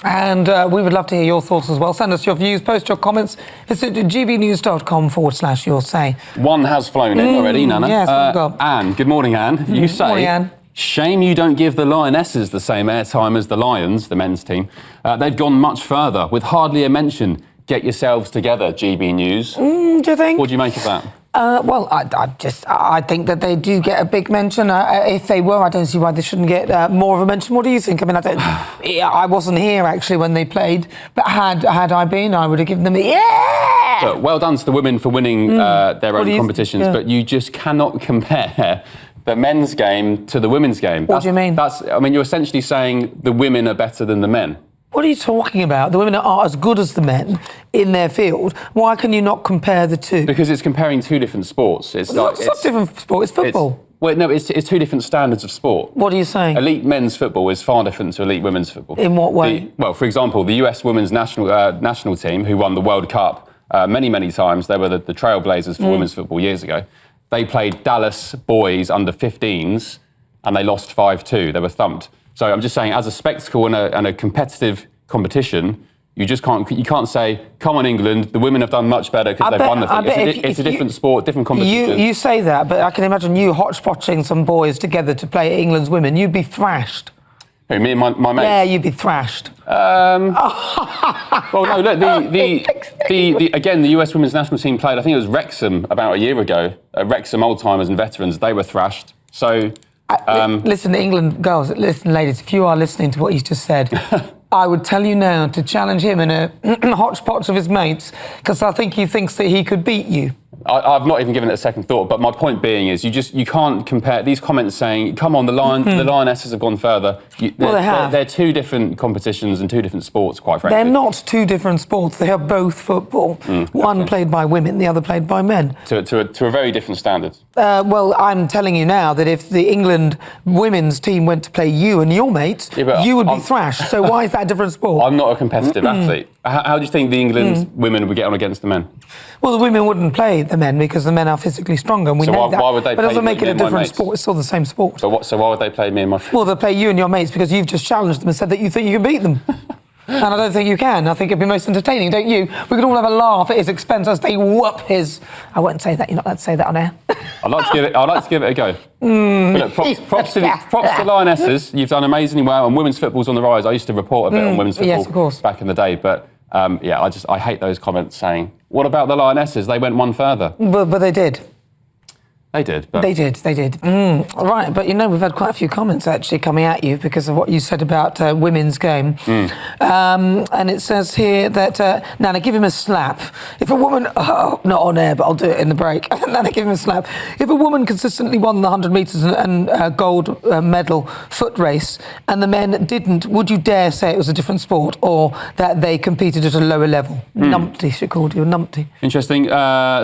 And we would love to hear your thoughts as well. Send us your views, post your comments. Visit gbnews.com/your say. One has flown in already, Nana. Yes, we've got. Anne, good morning, Anne. You say, morning, Anne. Shame you don't give the Lionesses the same airtime as the Lions, the men's team. They've gone much further, with hardly a mention. Get yourselves together, GB News. Do you think? What do you make of that? Well, I think that they do get a big mention. If they were, I don't see why they shouldn't get more of a mention. What do you think? I mean, I wasn't here actually when they played, but had I been, I would have given them But well done to the women for winning their own competitions, but you just cannot compare the men's game to the women's game. What do you mean? I mean, you're essentially saying the women are better than the men. What are you talking about? The women are as good as the men in their field. Why can you not compare the two? Because it's comparing two different sports. It's not different sport, it's football. It's two different standards of sport. What are you saying? Elite men's football is far different to elite women's football. In what way? Well, for example, the US women's national team, who won the World Cup many times, they were the trailblazers for women's football years ago. They played Dallas boys under 15s and they lost 5-2. They were thumped. So I'm just saying, as a spectacle and a competitive competition, you can't say, come on England, the women have done much better because they've won the thing. It's a different sport, different competition. You say that, but I can imagine you hotspotting some boys together to play England's women. You'd be thrashed. Who, me and my mates? Yeah, you'd be thrashed. Well, no, look, again, the US women's national team played, I think it was Wrexham about a year ago. Wrexham old-timers and veterans, they were thrashed. So... listen, England girls, listen, ladies, if you are listening to what he's just said, I would tell you now to challenge him in a hodgepodge of his mates, because I think he thinks that he could beat you. I've not even given it a second thought, but my point being is you can't compare these comments saying, come on, the Lionesses have gone further. Well, they have. They're two different competitions and two different sports, quite frankly. They're not two different sports. They are both football. One played by women, the other played by men. To a very different standard. Well, I'm telling you now that if the England women's team went to play you and your mates, you would be thrashed. So why is that a different sport? I'm not a competitive athlete. How do you think the England women would get on against the men? Well, the women wouldn't play the men because the men are physically stronger, and we know that. Why would they but it doesn't make it a different sport. It's still the same sport. So why would they play me and my friends? Well, they'll play you and your mates because you've just challenged them and said that you think you can beat them. And I don't think you can. I think it'd be most entertaining, don't you? We could all have a laugh at his expense as they whoop his... I won't say that. You're not allowed to say that on air. I'd like to give it a go. Look, props to Lionesses. You've done amazingly well, and women's football's on the rise. I used to report a bit on women's football yes, of course. back in the day, but I hate those comments saying, what about the Lionesses? They went one further. But they did. They did. But... They did. Right, but you know, we've had quite a few comments actually coming at you because of what you said about women's game. And it says here that, Nana, give him a slap. If a woman, not on air, but I'll do it in the break. Nana, give him a slap. If a woman consistently won the 100 metres and gold medal foot race and the men didn't, would you dare say it was a different sport or that they competed at a lower level? Numpty, she called you, numpty. Interesting.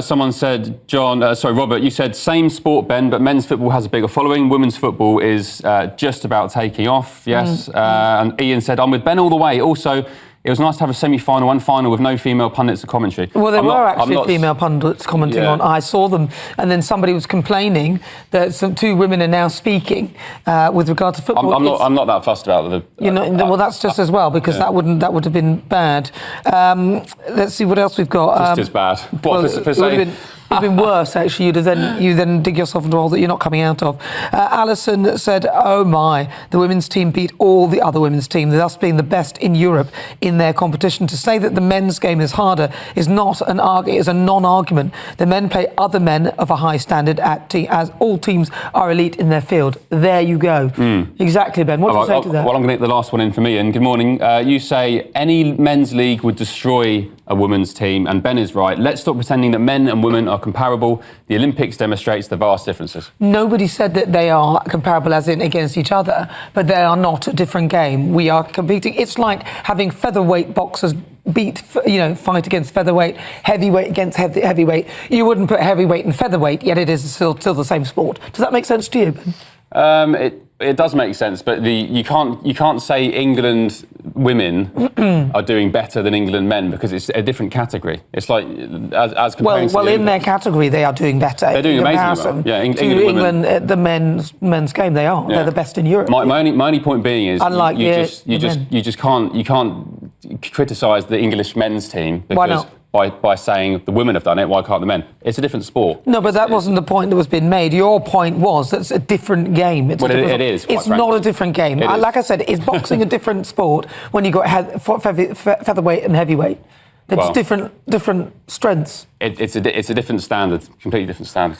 Someone said, Robert, you said same sport, Ben, but men's football has a bigger following. Women's football is just about taking off, yes. And Ian said, I'm with Ben all the way. Also, it was nice to have a semi-final and final with no female pundits and commentary. Well, there were actually female pundits commenting on. I saw them, and then somebody was complaining that two women are now speaking with regard to football. I'm not that fussed about the. Well, that's just as well because that would have been bad. Let's see what else we've got. Just as bad. It'd been worse, actually. You then dig yourself into a hole that you're not coming out of. Alison said, oh my, the women's team beat all the other women's teams, thus being the best in Europe in their competition. To say that the men's game is harder is not is a non-argument. The men play other men of a high standard as all teams are elite in their field. There you go. Exactly, Ben. What do you say to that? Well, I'm going to get the last one in for me, Ian. Good morning. You say any men's league would destroy a women's team, and Ben is right. Let's stop pretending that men and women are comparable. The Olympics demonstrates the vast differences. Nobody said that they are comparable as in against each other, but they are not a different game. We are competing. It's like having featherweight boxers fight against featherweight, heavyweight against heavyweight. You wouldn't put heavyweight and featherweight, yet it is still the same sport. Does that make sense to you, Ben? It does make sense, but you can't say England women are doing better than England men because it's a different category. It's like as comparing well, in their category they are doing better. They're doing amazingly well. Yeah, England the men's game they are. Yeah. They're the best in Europe. My only point being is unlike you just can't criticise the English men's team because. Why not? By saying the women have done it, why can't the men? It's a different sport. No, but that wasn't the point that was being made. Your point was that it's a different game. It is. It's not a different game. Like I said, is boxing a different sport when you got featherweight and heavyweight? It's different strengths. It's a different standard, completely different standard.